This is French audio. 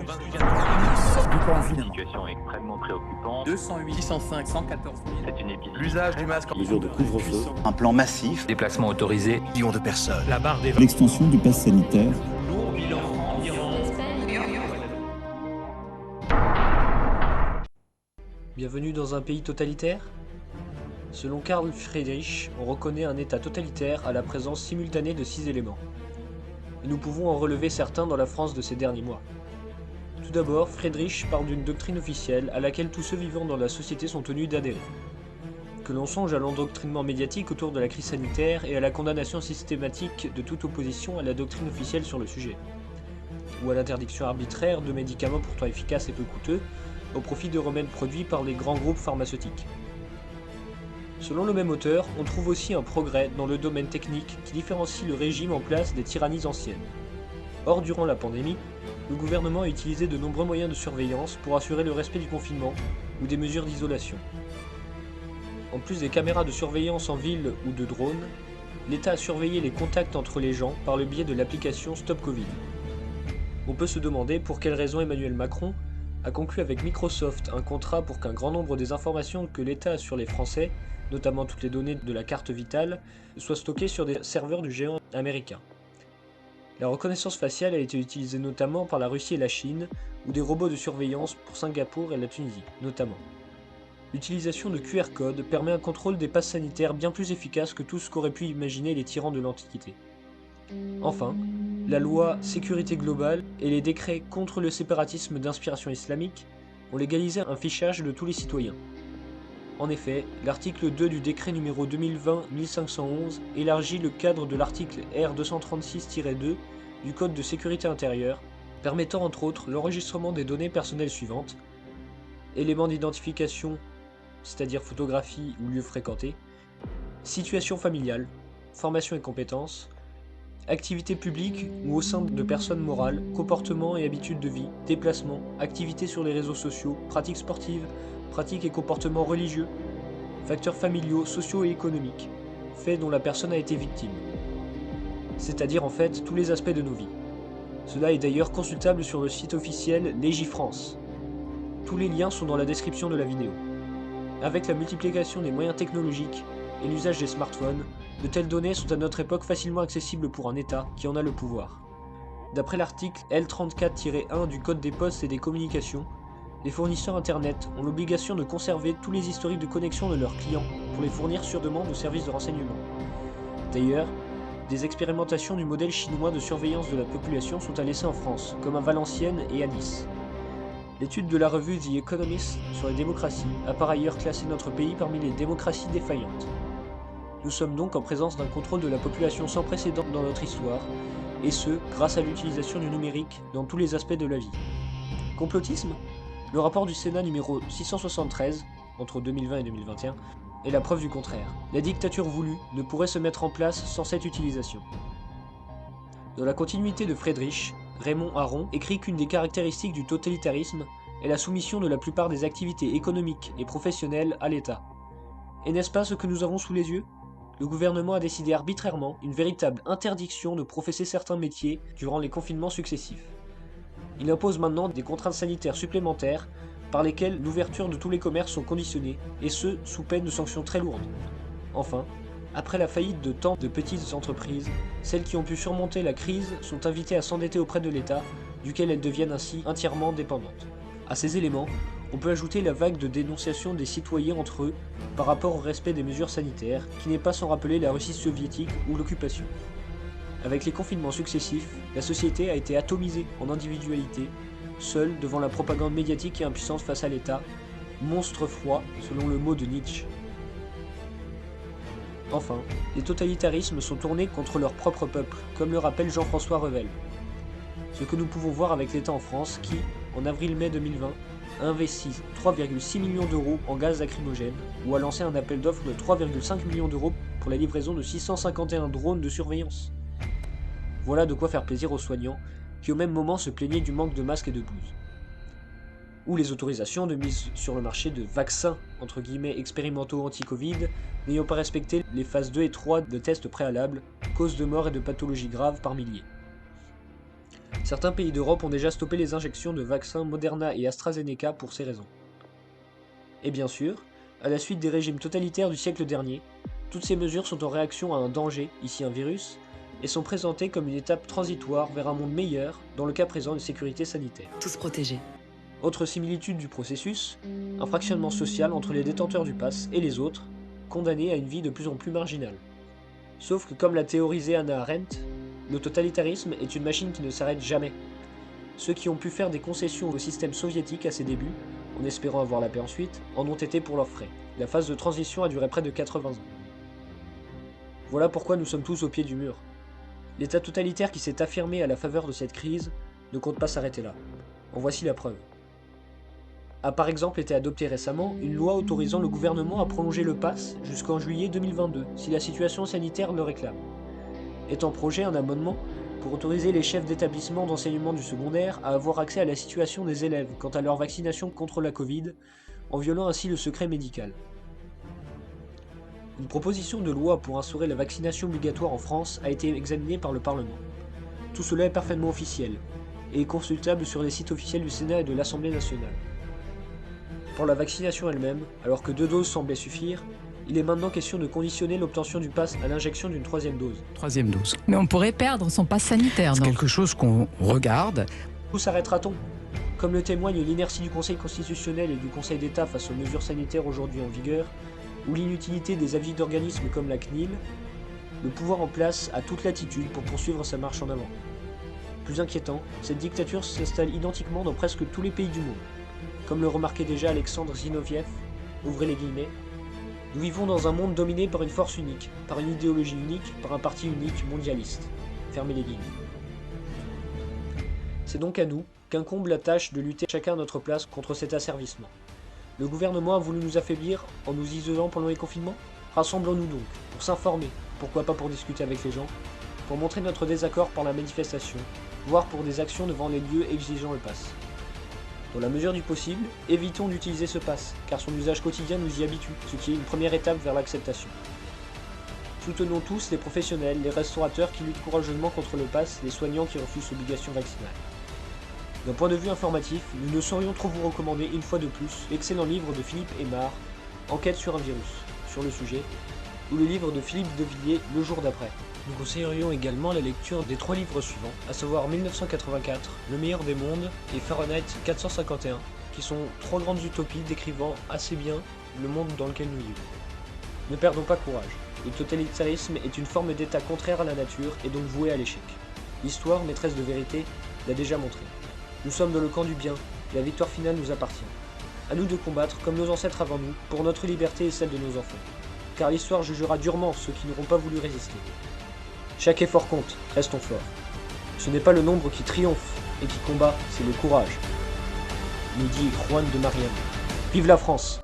Du confinement. Situation extrêmement préoccupante. 208, 605, 114 000. C'est une épidémie. L'usage du masque. Mesures de couvre-feu. Un plan massif. Déplacement autorisé. Millions de personnes. La barre des L'extension du pass sanitaire. lourds bilan environ. Bienvenue dans un pays totalitaire? Selon Carl Friedrich, on reconnaît un état totalitaire à la présence simultanée de 6 éléments. Et nous pouvons en relever certains dans la France de ces derniers mois. Tout d'abord, Friedrich parle d'une doctrine officielle à laquelle tous ceux vivant dans la société sont tenus d'adhérer. Que l'on songe à l'endoctrinement médiatique autour de la crise sanitaire et à la condamnation systématique de toute opposition à la doctrine officielle sur le sujet. Ou à l'interdiction arbitraire de médicaments pourtant efficaces et peu coûteux, au profit de remèdes produits par les grands groupes pharmaceutiques. Selon le même auteur, on trouve aussi un progrès dans le domaine technique qui différencie le régime en place des tyrannies anciennes. Or, durant la pandémie, le gouvernement a utilisé de nombreux moyens de surveillance pour assurer le respect du confinement ou des mesures d'isolation. En plus des caméras de surveillance en ville ou de drones, l'État a surveillé les contacts entre les gens par le biais de l'application Stop Covid. On peut se demander pour quelles raisons Emmanuel Macron a conclu avec Microsoft un contrat pour qu'un grand nombre des informations que l'État a sur les Français, notamment toutes les données de la carte vitale, soient stockées sur des serveurs du géant américain. La reconnaissance faciale a été utilisée notamment par la Russie et la Chine, ou des robots de surveillance pour Singapour et la Tunisie, notamment. L'utilisation de QR code permet un contrôle des passes sanitaires bien plus efficace que tout ce qu'auraient pu imaginer les tyrans de l'Antiquité. Enfin, la loi sécurité globale et les décrets contre le séparatisme d'inspiration islamique ont légalisé un fichage de tous les citoyens. En effet, l'article 2 du décret numéro 2020-1511 élargit le cadre de l'article R236-2 du Code de sécurité intérieure, permettant entre autres l'enregistrement des données personnelles suivantes: éléments d'identification, c'est-à-dire photographie ou lieu fréquenté, situation familiale, formation et compétences, activités publiques ou au sein de personnes morales, comportements et habitudes de vie, déplacements, activités sur les réseaux sociaux, pratiques sportives, pratiques et comportements religieux, facteurs familiaux, sociaux et économiques, faits dont la personne a été victime. C'est-à-dire en fait tous les aspects de nos vies. Cela est d'ailleurs consultable sur le site officiel Légifrance. Tous les liens sont dans la description de la vidéo. Avec la multiplication des moyens technologiques et l'usage des smartphones, de telles données sont à notre époque facilement accessibles pour un État qui en a le pouvoir. D'après l'article L34-1 du Code des postes et des communications, les fournisseurs internet ont l'obligation de conserver tous les historiques de connexion de leurs clients pour les fournir sur demande aux services de renseignement. D'ailleurs, des expérimentations du modèle chinois de surveillance de la population sont à laisser en France, comme à Valenciennes et à Nice. L'étude de la revue The Economist sur les démocraties a par ailleurs classé notre pays parmi les démocraties défaillantes. Nous sommes donc en présence d'un contrôle de la population sans précédent dans notre histoire, et ce, grâce à l'utilisation du numérique dans tous les aspects de la vie. Complotisme ? Le rapport du Sénat numéro 673, entre 2020 et 2021, est la preuve du contraire. La dictature voulue ne pourrait se mettre en place sans cette utilisation. Dans la continuité de Friedrich, Raymond Aron écrit qu'une des caractéristiques du totalitarisme est la soumission de la plupart des activités économiques et professionnelles à l'État. Et n'est-ce pas ce que nous avons sous les yeux ? Le gouvernement a décidé arbitrairement une véritable interdiction de professer certains métiers durant les confinements successifs. Il impose maintenant des contraintes sanitaires supplémentaires par lesquelles l'ouverture de tous les commerces sont conditionnées, et ce, sous peine de sanctions très lourdes. Enfin, après la faillite de tant de petites entreprises, celles qui ont pu surmonter la crise sont invitées à s'endetter auprès de l'État, duquel elles deviennent ainsi entièrement dépendantes. À ces éléments, on peut ajouter la vague de dénonciation des citoyens entre eux par rapport au respect des mesures sanitaires, qui n'est pas sans rappeler la Russie soviétique ou l'occupation. Avec les confinements successifs, la société a été atomisée en individualité, seule devant la propagande médiatique et impuissante face à l'État, monstre froid selon le mot de Nietzsche. Enfin, les totalitarismes sont tournés contre leur propre peuple, comme le rappelle Jean-François Revel. Ce que nous pouvons voir avec l'État en France qui, en avril-mai 2020, a investi 3,6 millions d'euros en gaz lacrymogène, ou a lancé un appel d'offres de 3,5 millions d'euros pour la livraison de 651 drones de surveillance. Voilà de quoi faire plaisir aux soignants, qui au même moment se plaignaient du manque de masques et de blouses. Ou les autorisations de mise sur le marché de vaccins, entre guillemets expérimentaux anti-Covid, n'ayant pas respecté les phases 2 et 3 de tests préalables, cause de mort et de pathologies graves par milliers. Certains pays d'Europe ont déjà stoppé les injections de vaccins Moderna et AstraZeneca pour ces raisons. Et bien sûr, à la suite des régimes totalitaires du siècle dernier, toutes ces mesures sont en réaction à un danger, ici un virus, et sont présentées comme une étape transitoire vers un monde meilleur, dans le cas présent de sécurité sanitaire. Tous protégés. Autre similitude du processus, un fractionnement social entre les détenteurs du pass et les autres, condamnés à une vie de plus en plus marginale. Sauf que comme l'a théorisé Hannah Arendt, le totalitarisme est une machine qui ne s'arrête jamais. Ceux qui ont pu faire des concessions au système soviétique à ses débuts, en espérant avoir la paix ensuite, en ont été pour leurs frais. La phase de transition a duré près de 80 ans. Voilà pourquoi nous sommes tous au pied du mur. L'État totalitaire qui s'est affirmé à la faveur de cette crise ne compte pas s'arrêter là. En voici la preuve. A par exemple été adoptée récemment une loi autorisant le gouvernement à prolonger le pass jusqu'en juillet 2022, si la situation sanitaire le réclame. Est en projet un amendement pour autoriser les chefs d'établissement d'enseignement du secondaire à avoir accès à la situation des élèves quant à leur vaccination contre la Covid, en violant ainsi le secret médical. Une proposition de loi pour instaurer la vaccination obligatoire en France a été examinée par le Parlement. Tout cela est parfaitement officiel, et est consultable sur les sites officiels du Sénat et de l'Assemblée nationale. Pour la vaccination elle-même, alors que 2 doses semblaient suffire, il est maintenant question de conditionner l'obtention du pass à l'injection d'une 3e dose. 3e dose. Mais on pourrait perdre son pass sanitaire, C'est non? quelque chose qu'on regarde. Où s'arrêtera-t-on? Comme le témoigne l'inertie du Conseil constitutionnel et du Conseil d'État face aux mesures sanitaires aujourd'hui en vigueur, ou l'inutilité des avis d'organismes comme la CNIL, le pouvoir en place a toute latitude pour poursuivre sa marche en avant. Plus inquiétant, cette dictature s'installe identiquement dans presque tous les pays du monde. Comme le remarquait déjà Alexandre Zinoviev, ouvrez les guillemets, nous vivons dans un monde dominé par une force unique, par une idéologie unique, par un parti unique mondialiste. Fermez les guillemets. C'est donc à nous qu'incombe la tâche de lutter chacun à notre place contre cet asservissement. Le gouvernement a voulu nous affaiblir en nous isolant pendant les confinements? Rassemblons-nous donc, pour s'informer, pourquoi pas pour discuter avec les gens, pour montrer notre désaccord par la manifestation, voire pour des actions devant les lieux exigeant le pass. Dans la mesure du possible, évitons d'utiliser ce pass, car son usage quotidien nous y habitue, ce qui est une première étape vers l'acceptation. Soutenons tous les professionnels, les restaurateurs qui luttent courageusement contre le pass, les soignants qui refusent l'obligation vaccinale. D'un point de vue informatif, nous ne saurions trop vous recommander une fois de plus l'excellent livre de Philippe Aymar, Enquête sur un virus, sur le sujet, ou le livre de Philippe Devilliers, Le jour d'après. Nous conseillerions également la lecture des 3 livres suivants, à savoir 1984, Le meilleur des mondes et Fahrenheit 451, qui sont 3 grandes utopies décrivant assez bien le monde dans lequel nous vivons. Ne perdons pas courage. Le totalitarisme est une forme d'état contraire à la nature et donc voué à l'échec. L'histoire, maîtresse de vérité, l'a déjà montré. Nous sommes dans le camp du bien, et la victoire finale nous appartient. À nous de combattre, comme nos ancêtres avant nous, pour notre liberté et celle de nos enfants. Car l'histoire jugera durement ceux qui n'auront pas voulu résister. Chaque effort compte, restons forts. Ce n'est pas le nombre qui triomphe et qui combat, c'est le courage, nous dit Juan de Mariana. Vive la France!